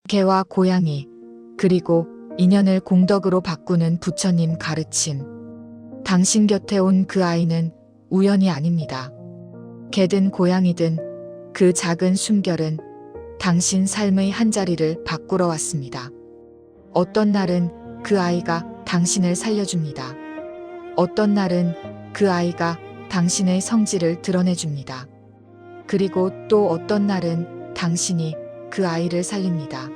개와 고양이, 그리고 인연을 공덕으로 바꾸는 부처님 가르침. 당신 곁에 온 그 아이는 우연이 아닙니다. 개든 고양이든 그 작은 숨결은 당신 삶의 한자리를 바꾸러 왔습니다. 어떤 날은 그 아이가 당신을 살려줍니다. 어떤 날은 그 아이가 당신의 성질을 드러내줍니다. 그리고 또 어떤 날은 당신이 그 아이를 살립니다.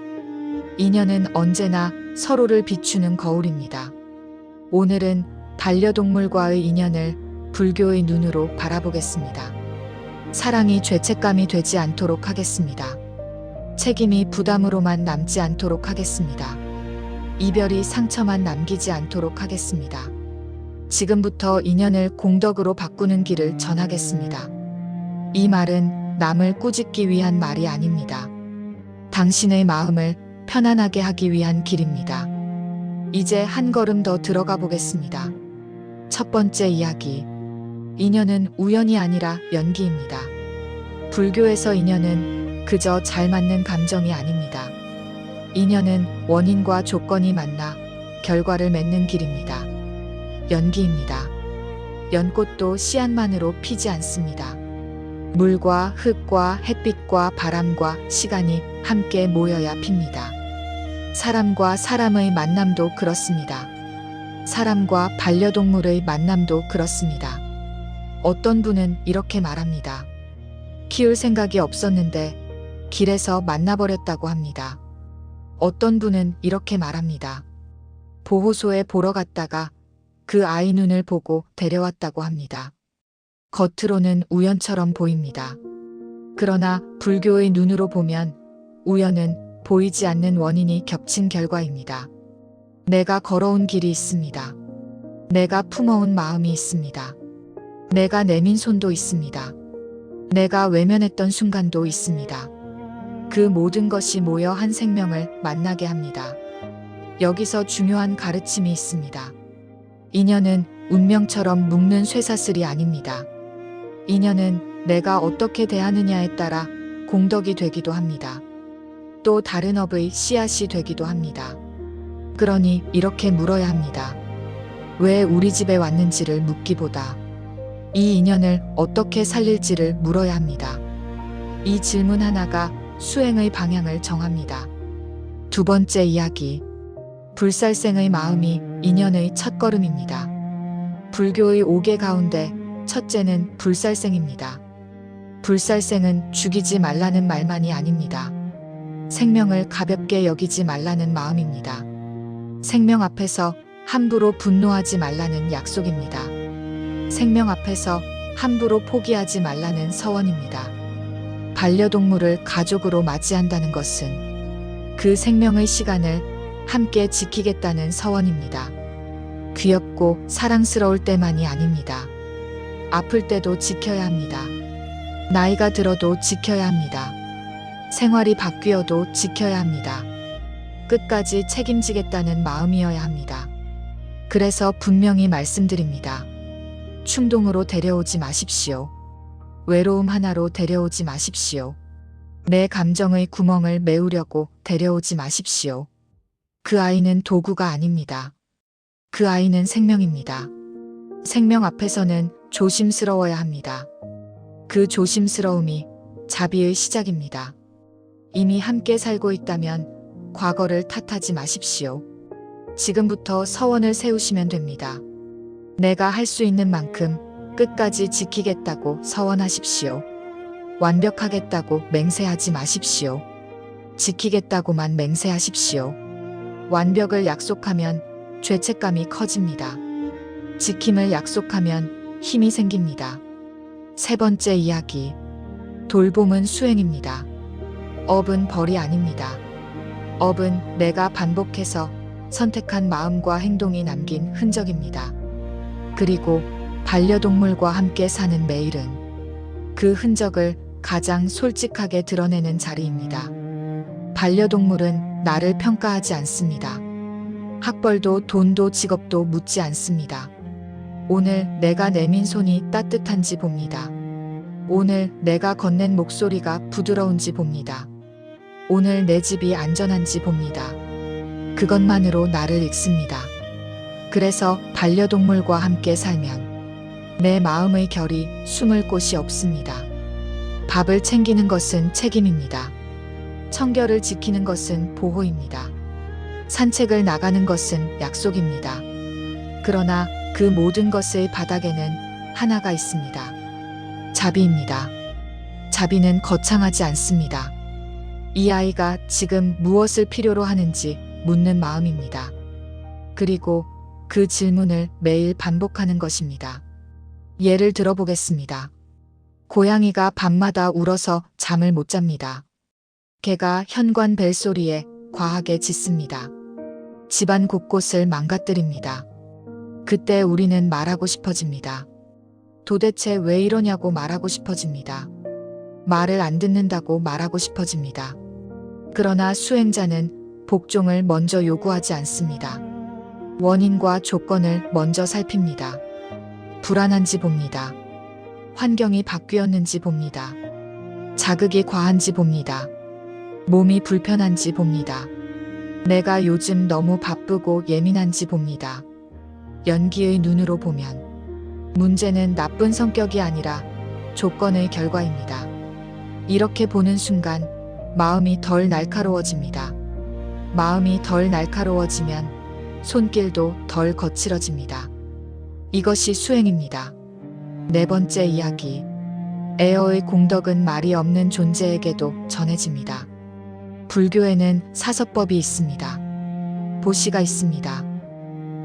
인연은 언제나 서로를 비추는 거울입니다. 오늘은 반려동물과의 인연을 불교의 눈으로 바라보겠습니다. 사랑이 죄책감이 되지 않도록 하겠습니다. 책임이 부담으로만 남지 않도록 하겠습니다. 이별이 상처만 남기지 않도록 하겠습니다. 지금부터 인연을 공덕으로 바꾸는 길을 전하겠습니다. 이 말은 남을 꾸짖기 위한 말이 아닙니다. 당신의 마음을 편안하게 하기 위한 길입니다. 이제 한 걸음 더 들어가 보겠습니다. 첫 번째 이야기. 인연은 우연이 아니라 연기입니다. 불교에서 인연은 그저 잘 맞는 감정이 아닙니다. 인연은 원인과 조건이 만나 결과를 맺는 길입니다. 연기입니다. 연꽃도 씨앗만으로 피지 않습니다. 물과 흙과 햇빛과 바람과 시간이 함께 모여야 핍니다. 사람과 사람의 만남도 그렇습니다. 사람과 반려동물의 만남도 그렇습니다. 어떤 분은 이렇게 말합니다. 키울 생각이 없었는데 길에서 만나버렸다고 합니다. 어떤 분은 이렇게 말합니다. 보호소에 보러 갔다가 그 아이 눈을 보고 데려왔다고 합니다. 겉으로는 우연처럼 보입니다. 그러나 불교의 눈으로 보면 우연은 보이지 않는 원인이 겹친 결과입니다. 내가 걸어온 길이 있습니다. 내가 품어온 마음이 있습니다. 내가 내민 손도 있습니다. 내가 외면했던 순간도 있습니다. 그 모든 것이 모여 한 생명을 만나게 합니다. 여기서 중요한 가르침이 있습니다. 인연은 운명처럼 묶는 쇠사슬이 아닙니다. 인연은 내가 어떻게 대하느냐에 따라 공덕이 되기도 합니다. 또 다른 업의 씨앗이 되기도 합니다. 그러니 이렇게 물어야 합니다. 왜 우리 집에 왔는지를 묻기보다 이 인연을 어떻게 살릴지를 물어야 합니다. 이 질문 하나가 수행의 방향을 정합니다. 두 번째 이야기. 불살생의 마음이 인연의 첫걸음입니다. 불교의 5개 가운데 첫째는 불살생입니다. 불살생은 죽이지 말라는 말만이 아닙니다. 생명을 가볍게 여기지 말라는 마음입니다. 생명 앞에서 함부로 분노하지 말라는 약속입니다. 생명 앞에서 함부로 포기하지 말라는 서원입니다. 반려동물을 가족으로 맞이한다는 것은 그 생명의 시간을 함께 지키겠다는 서원입니다. 귀엽고 사랑스러울 때만이 아닙니다. 아플 때도 지켜야 합니다. 나이가 들어도 지켜야 합니다. 생활이 바뀌어도 지켜야 합니다. 끝까지 책임지겠다는 마음이어야 합니다. 그래서 분명히 말씀드립니다. 충동으로 데려오지 마십시오. 외로움 하나로 데려오지 마십시오. 내 감정의 구멍을 메우려고 데려오지 마십시오. 그 아이는 도구가 아닙니다. 그 아이는 생명입니다. 생명 앞에서는 조심스러워야 합니다. 그 조심스러움이 자비의 시작입니다. 이미 함께 살고 있다면 과거를 탓하지 마십시오. 지금부터 서원을 세우시면 됩니다. 내가 할 수 있는 만큼 끝까지 지키겠다고 서원하십시오. 완벽하겠다고 맹세하지 마십시오. 지키겠다고만 맹세하십시오. 완벽을 약속하면 죄책감이 커집니다. 지킴을 약속하면 힘이 생깁니다. 세 번째 이야기. 돌봄은 수행입니다. 업은 벌이 아닙니다. 업은 내가 반복해서 선택한 마음과 행동이 남긴 흔적입니다. 그리고 반려동물과 함께 사는 매일은 그 흔적을 가장 솔직하게 드러내는 자리입니다. 반려동물은 나를 평가하지 않습니다. 학벌도 돈도 직업도 묻지 않습니다. 오늘 내가 내민 손이 따뜻한지 봅니다. 오늘 내가 건넨 목소리가 부드러운지 봅니다. 오늘 내 집이 안전한지 봅니다. 그것만으로 나를 읽습니다. 그래서 반려동물과 함께 살면 내 마음의 결이 숨을 곳이 없습니다. 밥을 챙기는 것은 책임입니다. 청결을 지키는 것은 보호입니다. 산책을 나가는 것은 약속입니다. 그러나 그 모든 것의 바닥에는 하나가 있습니다. 자비입니다. 자비는 거창하지 않습니다. 이 아이가 지금 무엇을 필요로 하는지 묻는 마음입니다. 그리고 그 질문을 매일 반복하는 것입니다. 예를 들어보겠습니다. 고양이가 밤마다 울어서 잠을 못 잡니다. 개가 현관 벨소리에 과하게 짖습니다. 집안 곳곳을 망가뜨립니다. 그때 우리는 말하고 싶어집니다. 도대체 왜 이러냐고 말하고 싶어집니다. 말을 안 듣는다고 말하고 싶어집니다. 그러나 수행자는 복종을 먼저 요구하지 않습니다. 원인과 조건을 먼저 살핍니다. 불안한지 봅니다. 환경이 바뀌었는지 봅니다. 자극이 과한지 봅니다. 몸이 불편한지 봅니다. 내가 요즘 너무 바쁘고 예민한지 봅니다. 연기의 눈으로 보면 문제는 나쁜 성격이 아니라 조건의 결과입니다. 이렇게 보는 순간 마음이 덜 날카로워집니다. 마음이 덜 날카로워지면 손길도 덜 거칠어집니다. 이것이 수행입니다. 네 번째 이야기. 에어의 공덕은 말이 없는 존재에게도 전해집니다. 불교에는 사서법이 있습니다. 보시가 있습니다.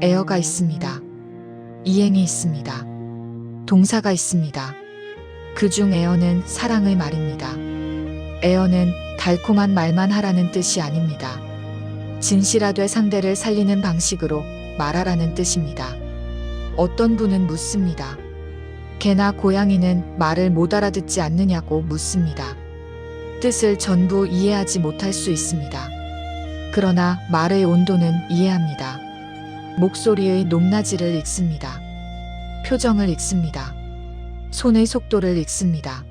에어가 있습니다. 이행이 있습니다. 동사가 있습니다. 그중 에어는 사랑의 말입니다. 에어는 달콤한 말만 하라는 뜻이 아닙니다. 진실하되 상대를 살리는 방식으로 말하라는 뜻입니다. 어떤 분은 묻습니다. 개나 고양이는 말을 못 알아듣지 않느냐고 묻습니다. 뜻을 전부 이해하지 못할 수 있습니다. 그러나 말의 온도는 이해합니다. 목소리의 높낮이를 읽습니다. 표정을 읽습니다. 손의 속도를 읽습니다.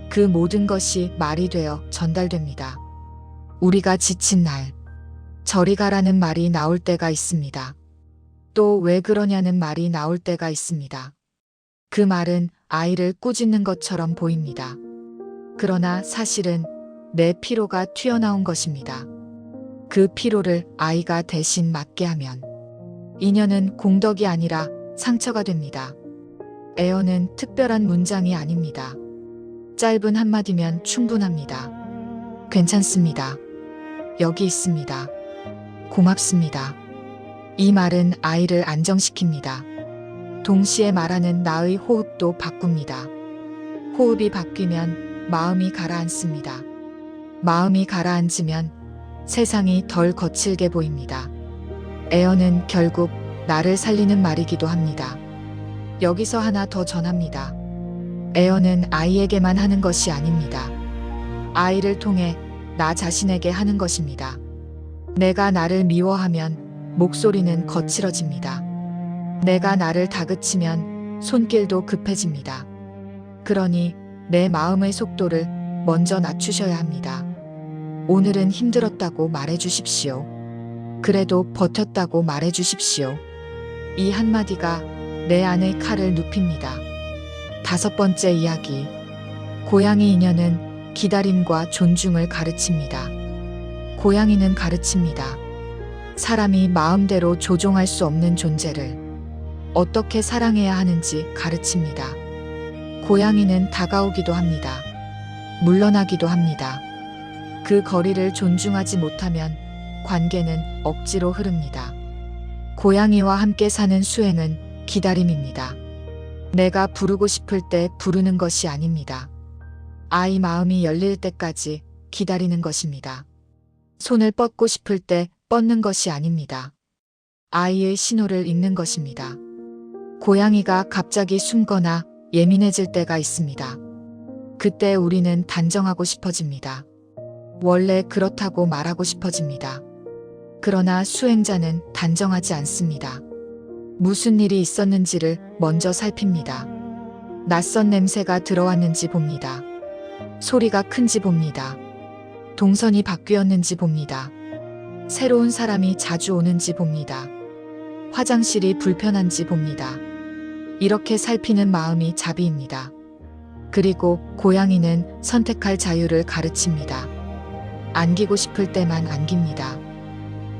그 모든 것이 말이 되어 전달됩니다. 우리가 지친 날, 저리 가라는 말이 나올 때가 있습니다. 또 왜 그러냐는 말이 나올 때가 있습니다. 그 말은 아이를 꾸짖는 것처럼 보입니다. 그러나 사실은 내 피로가 튀어나온 것입니다. 그 피로를 아이가 대신 맡게 하면 인연은 공덕이 아니라 상처가 됩니다. 에어는 특별한 문장이 아닙니다. 짧은 한마디면 충분합니다. 괜찮습니다. 여기 있습니다. 고맙습니다. 이 말은 아이를 안정시킵니다. 동시에 말하는 나의 호흡도 바꿉니다. 호흡이 바뀌면 마음이 가라앉습니다. 마음이 가라앉으면 세상이 덜 거칠게 보입니다. 에어는 결국 나를 살리는 말이기도 합니다. 여기서 하나 더 전합니다. 에어는 아이에게만 하는 것이 아닙니다. 아이를 통해 나 자신에게 하는 것입니다. 내가 나를 미워하면 목소리는 거칠어집니다. 내가 나를 다그치면 손길도 급해집니다. 그러니 내 마음의 속도를 먼저 낮추셔야 합니다. 오늘은 힘들었다고 말해 주십시오. 그래도 버텼다고 말해 주십시오. 이 한마디가 내 안의 칼을 눕힙니다. 다섯 번째 이야기. 고양이 인연은 기다림과 존중을 가르칩니다. 고양이는 가르칩니다. 사람이 마음대로 조종할 수 없는 존재를 어떻게 사랑해야 하는지 가르칩니다. 고양이는 다가오기도 합니다. 물러나기도 합니다. 그 거리를 존중하지 못하면 관계는 억지로 흐릅니다. 고양이와 함께 사는 수행은 기다림입니다. 내가 부르고 싶을 때 부르는 것이 아닙니다. 아이 마음이 열릴 때까지 기다리는 것입니다. 손을 뻗고 싶을 때 뻗는 것이 아닙니다. 아이의 신호를 읽는 것입니다. 고양이가 갑자기 숨거나 예민해질 때가 있습니다. 그때 우리는 단정하고 싶어집니다. 원래 그렇다고 말하고 싶어집니다. 그러나 수행자는 단정하지 않습니다. 무슨 일이 있었는지를 먼저 살핍니다. 낯선 냄새가 들어왔는지 봅니다. 소리가 큰지 봅니다. 동선이 바뀌었는지 봅니다. 새로운 사람이 자주 오는지 봅니다. 화장실이 불편한지 봅니다. 이렇게 살피는 마음이 자비입니다. 그리고 고양이는 선택할 자유를 가르칩니다. 안기고 싶을 때만 안깁니다.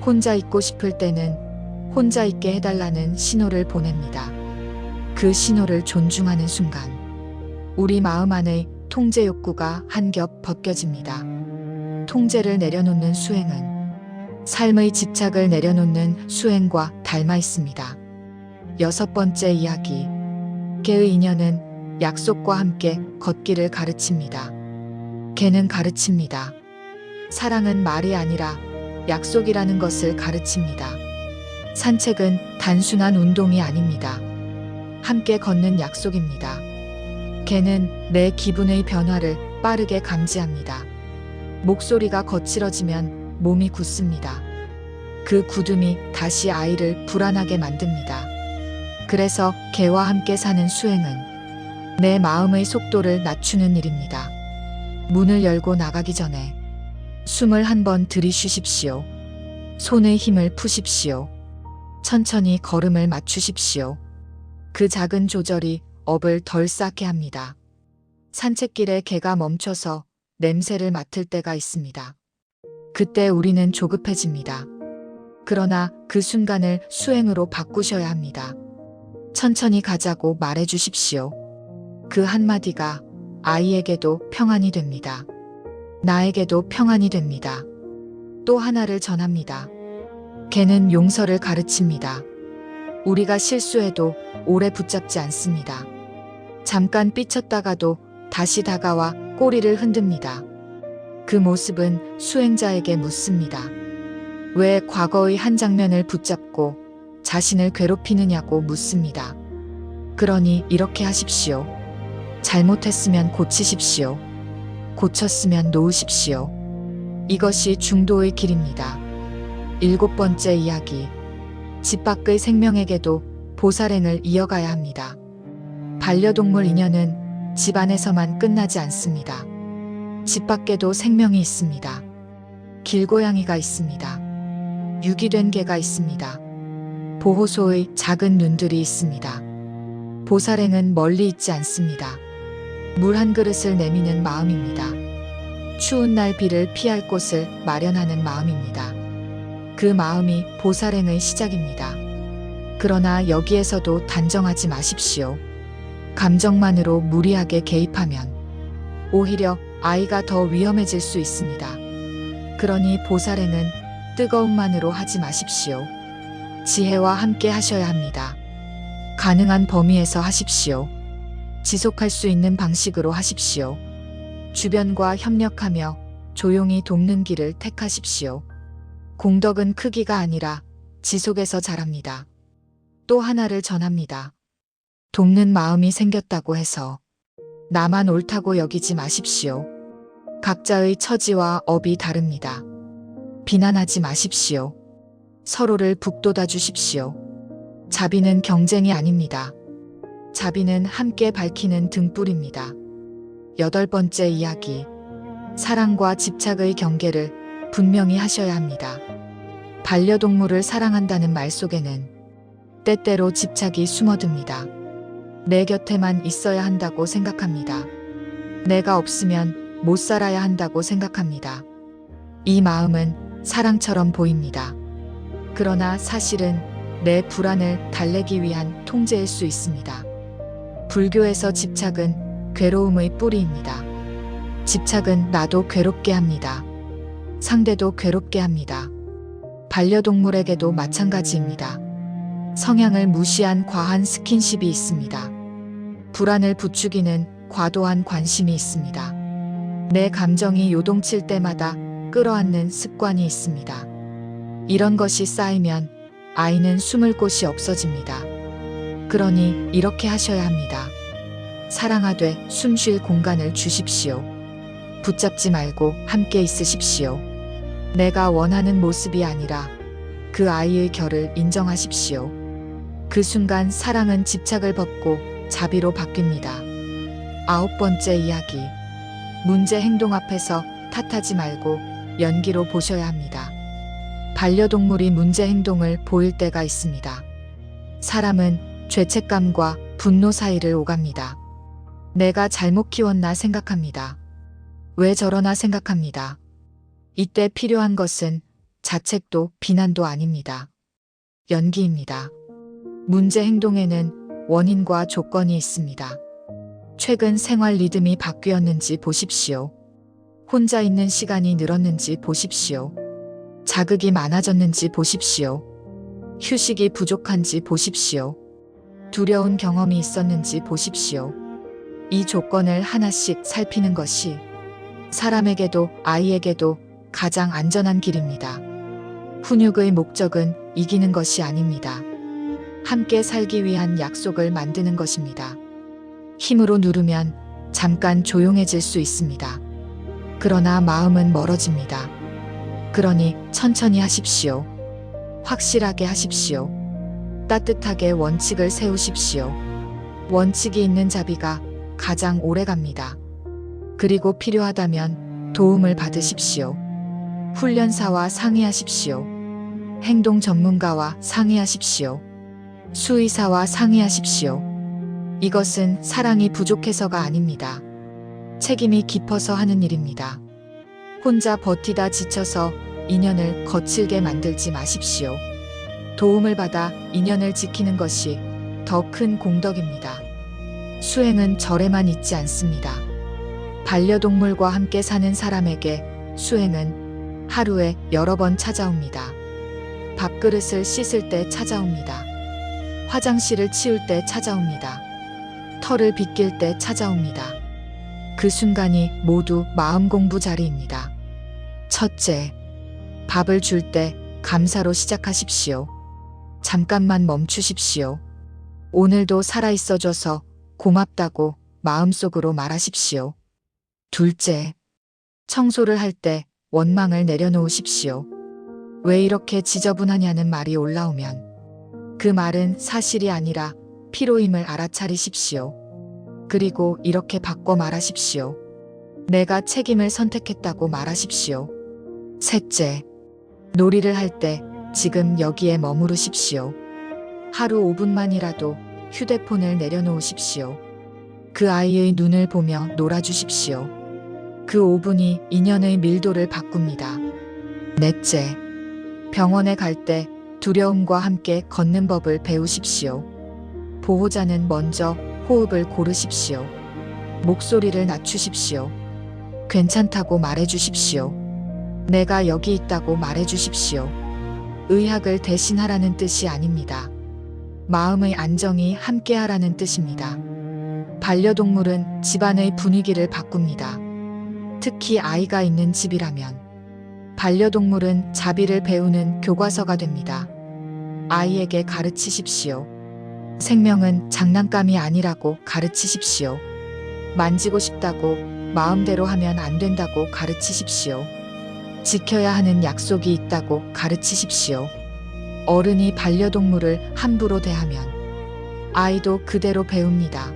혼자 있고 싶을 때는 혼자 있게 해달라는 신호를 보냅니다. 그 신호를 존중하는 순간 우리 마음 안의 통제 욕구가 한 겹 벗겨집니다. 통제를 내려놓는 수행은 삶의 집착을 내려놓는 수행과 닮아 있습니다. 6번째 이야기. 개의 인연은 약속과 함께 걷기를 가르칩니다. 개는 가르칩니다. 사랑은 말이 아니라 약속이라는 것을 가르칩니다. 산책은 단순한 운동이 아닙니다. 함께 걷는 약속입니다. 개는 내 기분의 변화를 빠르게 감지합니다. 목소리가 거칠어지면 몸이 굳습니다. 그 굳음이 다시 아이를 불안하게 만듭니다. 그래서 개와 함께 사는 수행은 내 마음의 속도를 낮추는 일입니다. 문을 열고 나가기 전에 숨을 한 번 들이쉬십시오. 손의 힘을 푸십시오. 천천히 걸음을 맞추십시오. 그 작은 조절이 업을 덜 쌓게 합니다. 산책길에 개가 멈춰서 냄새를 맡을 때가 있습니다. 그때 우리는 조급해집니다. 그러나 그 순간을 수행으로 바꾸셔야 합니다. 천천히 가자고 말해 주십시오. 그 한마디가 아이에게도 평안이 됩니다. 나에게도 평안이 됩니다. 또 하나를 전합니다. 개는 용서를 가르칩니다. 우리가 실수해도 오래 붙잡지 않습니다. 잠깐 삐쳤다가도 다시 다가와 꼬리를 흔듭니다. 그 모습은 수행자에게 묻습니다. 왜 과거의 한 장면을 붙잡고 자신을 괴롭히느냐고 묻습니다. 그러니 이렇게 하십시오. 잘못했으면 고치십시오. 고쳤으면 놓으십시오. 이것이 중도의 길입니다. 7번째 이야기. 집 밖의 생명에게도 보살행을 이어가야 합니다. 반려동물 인연은 집 안에서만 끝나지 않습니다. 집 밖에도 생명이 있습니다. 길고양이가 있습니다. 유기된 개가 있습니다. 보호소의 작은 눈들이 있습니다. 보살행은 멀리 있지 않습니다. 물 한 그릇을 내미는 마음입니다. 추운 날 비를 피할 곳을 마련하는 마음입니다. 그 마음이 보살행의 시작입니다. 그러나 여기에서도 단정하지 마십시오. 감정만으로 무리하게 개입하면 오히려 아이가 더 위험해질 수 있습니다. 그러니 보살행은 뜨거움만으로 하지 마십시오. 지혜와 함께 하셔야 합니다. 가능한 범위에서 하십시오. 지속할 수 있는 방식으로 하십시오. 주변과 협력하며 조용히 돕는 길을 택하십시오. 공덕은 크기가 아니라 지속에서 자랍니다. 또 하나를 전합니다. 돕는 마음이 생겼다고 해서 나만 옳다고 여기지 마십시오. 각자의 처지와 업이 다릅니다. 비난하지 마십시오. 서로를 북돋아 주십시오. 자비는 경쟁이 아닙니다. 자비는 함께 밝히는 등불입니다. 8번째 이야기. 사랑과 집착의 경계를 분명히 하셔야 합니다. 반려동물을 사랑한다는 말 속에는 때때로 집착이 숨어듭니다. 내 곁에만 있어야 한다고 생각합니다. 내가 없으면 못 살아야 한다고 생각합니다. 이 마음은 사랑처럼 보입니다. 그러나 사실은 내 불안을 달래기 위한 통제일 수 있습니다. 불교에서 집착은 괴로움의 뿌리입니다. 집착은 나도 괴롭게 합니다. 상대도 괴롭게 합니다. 반려동물에게도 마찬가지입니다. 성향을 무시한 과한 스킨십이 있습니다. 불안을 부추기는 과도한 관심이 있습니다. 내 감정이 요동칠 때마다 끌어안는 습관이 있습니다. 이런 것이 쌓이면 아이는 숨을 곳이 없어집니다. 그러니 이렇게 하셔야 합니다. 사랑하되 숨 쉴 공간을 주십시오. 붙잡지 말고 함께 있으십시오. 내가 원하는 모습이 아니라 그 아이의 결을 인정하십시오. 그 순간 사랑은 집착을 벗고 자비로 바뀝니다. 9번째 이야기. 문제 행동 앞에서 탓하지 말고 연기로 보셔야 합니다. 반려동물이 문제 행동을 보일 때가 있습니다. 사람은 죄책감과 분노 사이를 오갑니다. 내가 잘못 키웠나 생각합니다. 왜 저러나 생각합니다. 이때 필요한 것은 자책도 비난도 아닙니다. 연기입니다. 문제 행동에는 원인과 조건이 있습니다. 최근 생활 리듬이 바뀌었는지 보십시오. 혼자 있는 시간이 늘었는지 보십시오. 자극이 많아졌는지 보십시오. 휴식이 부족한지 보십시오. 두려운 경험이 있었는지 보십시오. 이 조건을 하나씩 살피는 것이 사람에게도 아이에게도 가장 안전한 길입니다. 훈육의 목적은 이기는 것이 아닙니다. 함께 살기 위한 약속을 만드는 것입니다. 힘으로 누르면 잠깐 조용해질 수 있습니다. 그러나 마음은 멀어집니다. 그러니 천천히 하십시오. 확실하게 하십시오. 따뜻하게 원칙을 세우십시오. 원칙이 있는 자비가 가장 오래 갑니다. 그리고 필요하다면 도움을 받으십시오. 훈련사와 상의하십시오. 행동 전문가와 상의하십시오. 수의사와 상의하십시오. 이것은 사랑이 부족해서가 아닙니다. 책임이 깊어서 하는 일입니다. 혼자 버티다 지쳐서 인연을 거칠게 만들지 마십시오. 도움을 받아 인연을 지키는 것이 더 큰 공덕입니다. 수행은 절에만 있지 않습니다. 반려동물과 함께 사는 사람에게 수행은 하루에 여러 번 찾아옵니다. 밥그릇을 씻을 때 찾아옵니다. 화장실을 치울 때 찾아옵니다. 털을 빗길 때 찾아옵니다. 그 순간이 모두 마음 공부 자리입니다. 첫째, 밥을 줄 때 감사로 시작하십시오. 잠깐만 멈추십시오. 오늘도 살아있어줘서 고맙다고 마음속으로 말하십시오. 둘째, 청소를 할 때 원망을 내려놓으십시오. 왜 이렇게 지저분하냐는 말이 올라오면 그 말은 사실이 아니라 피로임을 알아차리십시오. 그리고 이렇게 바꿔 말하십시오. 내가 책임을 선택했다고 말하십시오. 셋째, 놀이를 할 때 지금 여기에 머무르십시오. 하루 5분만이라도 휴대폰을 내려놓으십시오. 그 아이의 눈을 보며 놀아주십시오. 그 5분이 인연의 밀도를 바꿉니다. 넷째, 병원에 갈 때 두려움과 함께 걷는 법을 배우십시오. 보호자는 먼저 호흡을 고르십시오. 목소리를 낮추십시오. 괜찮다고 말해주십시오. 내가 여기 있다고 말해주십시오. 의학을 대신하라는 뜻이 아닙니다. 마음의 안정이 함께하라는 뜻입니다. 반려동물은 집안의 분위기를 바꿉니다. 특히 아이가 있는 집이라면 반려동물은 자비를 배우는 교과서가 됩니다. 아이에게 가르치십시오. 생명은 장난감이 아니라고 가르치십시오. 만지고 싶다고 마음대로 하면 안 된다고 가르치십시오. 지켜야 하는 약속이 있다고 가르치십시오. 어른이 반려동물을 함부로 대하면 아이도 그대로 배웁니다.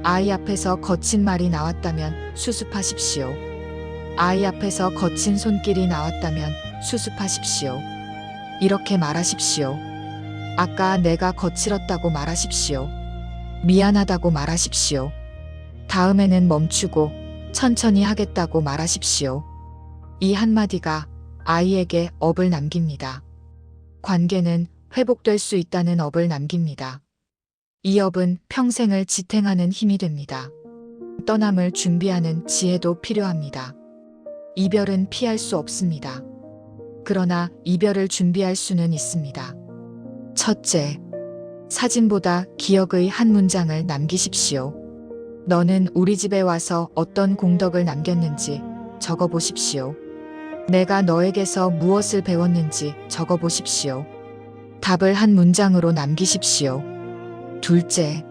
아이 앞에서 거친 말이 나왔다면 수습하십시오. 아이 앞에서 거친 손길이 나왔다면 수습하십시오. 이렇게 말하십시오. 아까 내가 거칠었다고 말하십시오. 미안하다고 말하십시오. 다음에는 멈추고 천천히 하겠다고 말하십시오. 이 한마디가 아이에게 업을 남깁니다. 관계는 회복될 수 있다는 업을 남깁니다. 이 업은 평생을 지탱하는 힘이 됩니다. 떠남을 준비하는 지혜도 필요합니다. 이별은 피할 수 없습니다. 그러나 이별을 준비할 수는 있습니다. 첫째, 사진보다 기억의 한 문장을 남기십시오. 너는 우리 집에 와서 어떤 공덕을 남겼는지 적어보십시오. 내가 너에게서 무엇을 배웠는지 적어보십시오. 답을 한 문장으로 남기십시오. 둘째,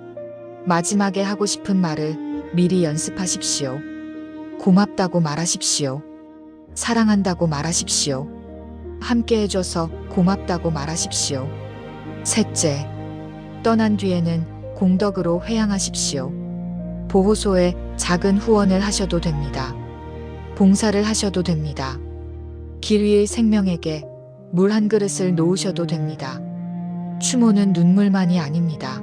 마지막에 하고 싶은 말을 미리 연습하십시오. 고맙다고 말하십시오. 사랑한다고 말하십시오. 함께 해줘서 고맙다고 말하십시오. 셋째, 떠난 뒤에는 공덕으로 회양하십시오. 보호소에 작은 후원을 하셔도 됩니다. 봉사를 하셔도 됩니다. 길 위의 생명에게 물 한 그릇을 놓으셔도 됩니다. 추모는 눈물만이 아닙니다.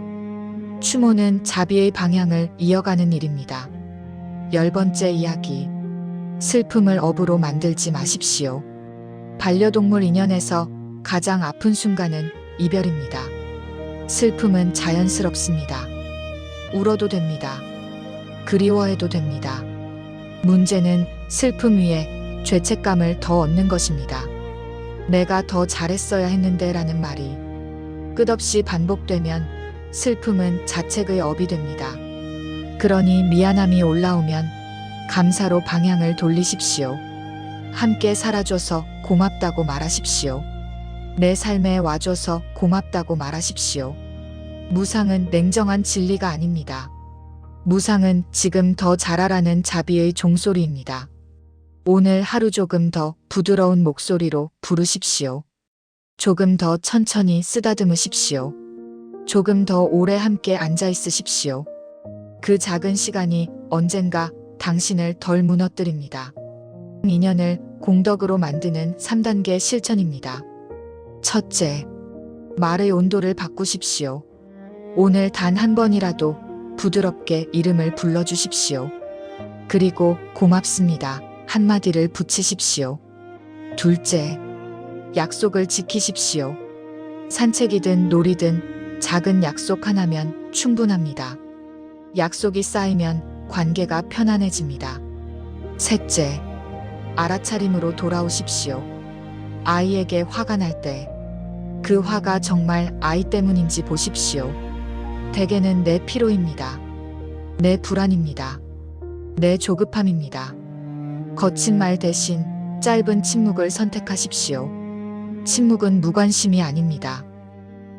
추모는 자비의 방향을 이어가는 일입니다. 10번째 이야기. 슬픔을 업으로 만들지 마십시오. 반려동물 인연에서 가장 아픈 순간은 이별입니다. 슬픔은 자연스럽습니다. 울어도 됩니다. 그리워해도 됩니다. 문제는 슬픔 위에 죄책감을 더 얻는 것입니다. 내가 더 잘했어야 했는데 라는 말이 끝없이 반복되면 슬픔은 자책의 업이 됩니다. 그러니 미안함이 올라오면 감사로 방향을 돌리십시오. 함께 살아줘서 고맙다고 말하십시오. 내 삶에 와줘서 고맙다고 말하십시오. 무상은 냉정한 진리가 아닙니다. 무상은 지금 더 잘하라는 자비의 종소리입니다. 오늘 하루 조금 더 부드러운 목소리로 부르십시오. 조금 더 천천히 쓰다듬으십시오. 조금 더 오래 함께 앉아 있으십시오. 그 작은 시간이 언젠가 당신을 덜 무너뜨립니다. 인연을 공덕으로 만드는 3단계 실천입니다. 첫째, 말의 온도를 바꾸십시오. 오늘 단 한 번이라도 부드럽게 이름을 불러주십시오. 그리고 고맙습니다 한마디를 붙이십시오. 둘째, 약속을 지키십시오. 산책이든 놀이든 작은 약속 하나면 충분합니다. 약속이 쌓이면 관계가 편안해집니다. 셋째, 알아차림으로 돌아오십시오. 아이에게 화가 날 때 그 화가 정말 아이 때문인지 보십시오. 대개는 내 피로입니다. 내 불안입니다. 내 조급함입니다. 거친 말 대신 짧은 침묵을 선택하십시오. 침묵은 무관심이 아닙니다.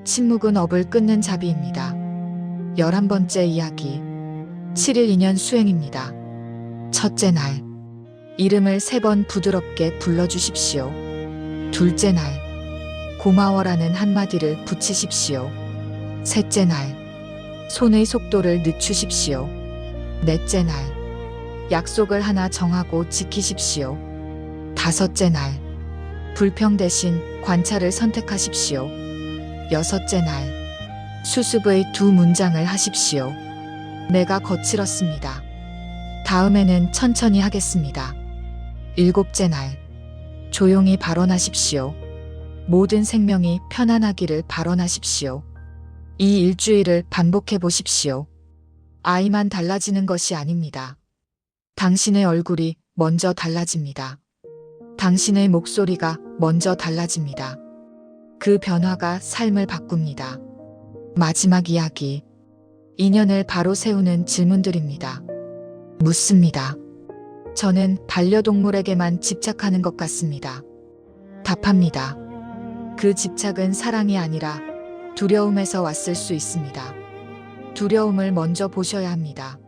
침묵은 업을 끊는 자비입니다. 11번째 이야기. 7일 인연 수행입니다. 첫째 날, 이름을 3번 부드럽게 불러주십시오. 둘째 날, 고마워라는 한마디를 붙이십시오. 셋째 날, 손의 속도를 늦추십시오. 넷째 날, 약속을 하나 정하고 지키십시오. 다섯째 날, 불평 대신 관찰을 선택하십시오. 여섯째 날, 수습의 2문장을 하십시오. 내가 거칠었습니다. 다음에는 천천히 하겠습니다. 일곱째 날, 조용히 발언하십시오. 모든 생명이 편안하기를 발언하십시오. 이 일주일을 반복해 보십시오. 아이만 달라지는 것이 아닙니다. 당신의 얼굴이 먼저 달라집니다. 당신의 목소리가 먼저 달라집니다. 그 변화가 삶을 바꿉니다. 마지막 이야기. 인연을 바로 세우는 질문들입니다. 묻습니다. 저는 반려동물에게만 집착하는 것 같습니다. 답합니다. 그 집착은 사랑이 아니라 두려움에서 왔을 수 있습니다. 두려움을 먼저 보셔야 합니다.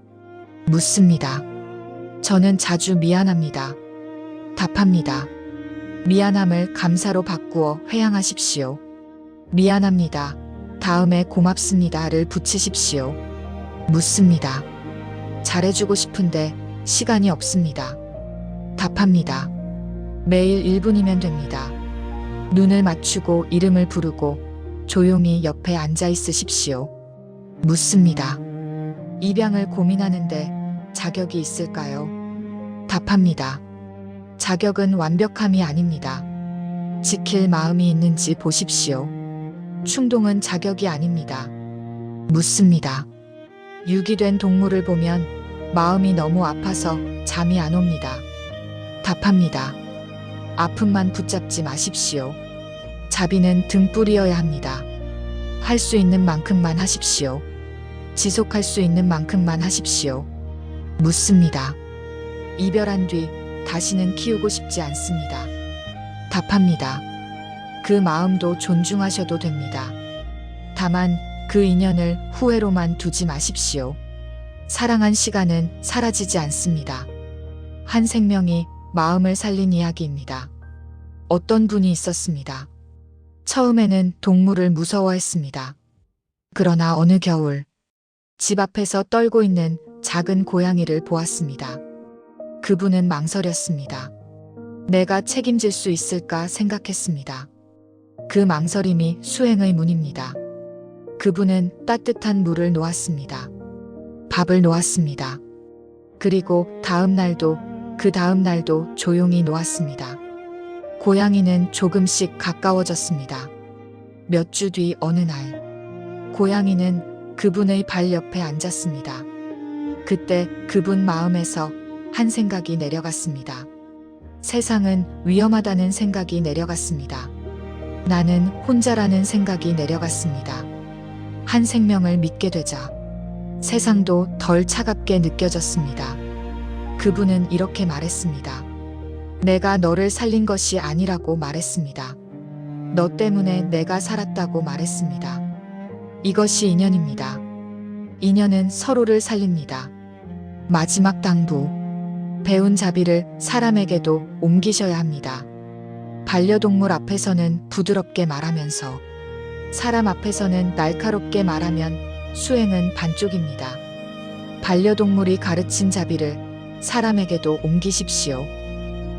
묻습니다. 저는 자주 미안합니다. 답합니다. 미안함을 감사로 바꾸어 회양하십시오. 미안합니다. 다음에 고맙습니다를 붙이십시오. 묻습니다. 잘해주고 싶은데 시간이 없습니다. 답합니다. 매일 1분이면 됩니다. 눈을 맞추고 이름을 부르고 조용히 옆에 앉아 있으십시오. 묻습니다. 입양을 고민하는데 자격이 있을까요? 답합니다. 자격은 완벽함이 아닙니다. 지킬 마음이 있는지 보십시오. 충동은 자격이 아닙니다. 묻습니다. 유기된 동물을 보면 마음이 너무 아파서 잠이 안 옵니다. 답합니다. 아픔만 붙잡지 마십시오. 자비는 등불이어야 합니다. 할 수 있는 만큼만 하십시오. 지속할 수 있는 만큼만 하십시오. 묻습니다. 이별한 뒤 다시는 키우고 싶지 않습니다. 답합니다. 그 마음도 존중하셔도 됩니다. 다만 그 인연을 후회로만 두지 마십시오. 사랑한 시간은 사라지지 않습니다. 한 생명이 마음을 살린 이야기입니다. 어떤 분이 있었습니다. 처음에는 동물을 무서워했습니다. 그러나 어느 겨울 집 앞에서 떨고 있는 작은 고양이를 보았습니다. 그분은 망설였습니다. 내가 책임질 수 있을까 생각했습니다. 그 망설임이 수행의 문입니다. 그분은 따뜻한 물을 놓았습니다. 밥을 놓았습니다. 그리고 다음 날도 그 다음 날도 조용히 놓았습니다. 고양이는 조금씩 가까워졌습니다. 몇 주 뒤 어느 날 고양이는 그분의 발 옆에 앉았습니다. 그때 그분 마음에서 한 생각이 내려갔습니다. 세상은 위험하다는 생각이 내려갔습니다. 나는 혼자라는 생각이 내려갔습니다. 한 생명을 믿게 되자 세상도 덜 차갑게 느껴졌습니다. 그분은 이렇게 말했습니다. 내가 너를 살린 것이 아니라고 말했습니다. 너 때문에 내가 살았다고 말했습니다. 이것이 인연입니다. 인연은 서로를 살립니다. 마지막 당부. 배운 자비를 사람에게도 옮기셔야 합니다. 반려동물 앞에서는 부드럽게 말하면서 사람 앞에서는 날카롭게 말하면 수행은 반쪽입니다. 반려동물이 가르친 자비를 사람에게도 옮기십시오.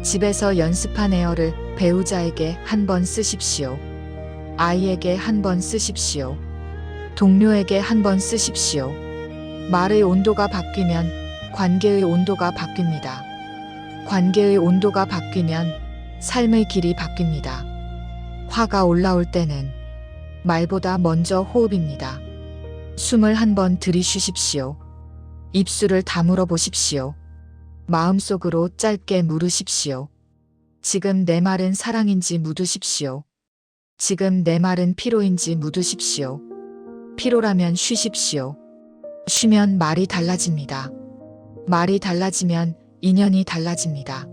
집에서 연습한 에어를 배우자에게 한 번 쓰십시오. 아이에게 한 번 쓰십시오. 동료에게 한 번 쓰십시오. 말의 온도가 바뀌면 관계의 온도가 바뀝니다. 관계의 온도가 바뀌면 삶의 길이 바뀝니다. 화가 올라올 때는 말보다 먼저 호흡입니다. 숨을 한 번 들이쉬십시오. 입술을 다물어 보십시오. 마음속으로 짧게 물으십시오. 지금 내 말은 사랑인지 묻으십시오. 지금 내 말은 피로인지 묻으십시오. 피로라면 쉬십시오. 쉬면 말이 달라집니다. 말이 달라지면 인연이 달라집니다.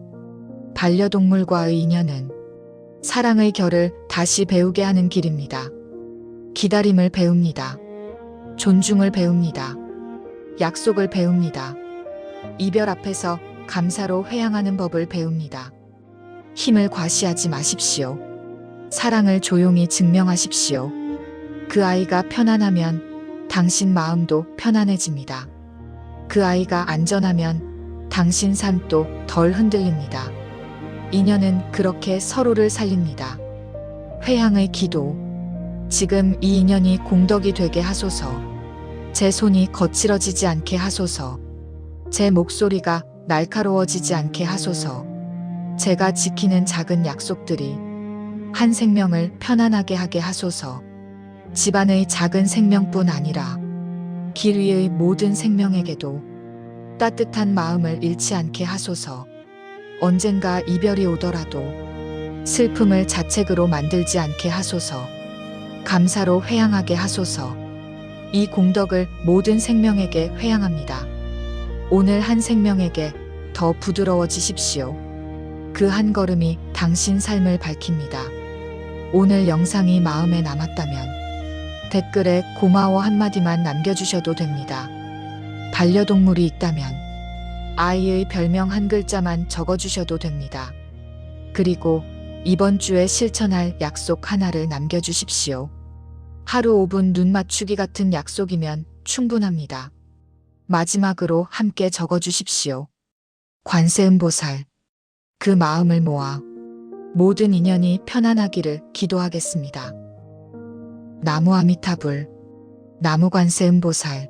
반려동물과의 인연은 사랑의 결을 다시 배우게 하는 길입니다. 기다림을 배웁니다. 존중을 배웁니다. 약속을 배웁니다. 이별 앞에서 감사로 회양하는 법을 배웁니다. 힘을 과시하지 마십시오. 사랑을 조용히 증명하십시오. 그 아이가 편안하면 당신 마음도 편안해집니다. 그 아이가 안전하면 당신 삶도 덜 흔들립니다. 인연은 그렇게 서로를 살립니다. 회양의 기도. 지금 이 인연이 공덕이 되게 하소서. 제 손이 거칠어지지 않게 하소서. 제 목소리가 날카로워지지 않게 하소서. 제가 지키는 작은 약속들이 한 생명을 편안하게 하게 하소서. 집안의 작은 생명뿐 아니라 길 위의 모든 생명에게도 따뜻한 마음을 잃지 않게 하소서. 언젠가 이별이 오더라도 슬픔을 자책으로 만들지 않게 하소서. 감사로 회양하게 하소서. 이 공덕을 모든 생명에게 회양합니다. 오늘 한 생명에게 더 부드러워지십시오. 그 한 걸음이 당신 삶을 밝힙니다. 오늘 영상이 마음에 남았다면 댓글에 고마워 한마디만 남겨주셔도 됩니다. 반려동물이 있다면 아이의 별명 한 글자만 적어주셔도 됩니다. 그리고 이번 주에 실천할 약속 하나를 남겨주십시오. 하루 5분 눈 맞추기 같은 약속이면 충분합니다. 마지막으로 함께 적어주십시오. 관세음보살. 그 마음을 모아 모든 인연이 편안하기를 기도하겠습니다. 나무 아미타불. 나무 관세음보살.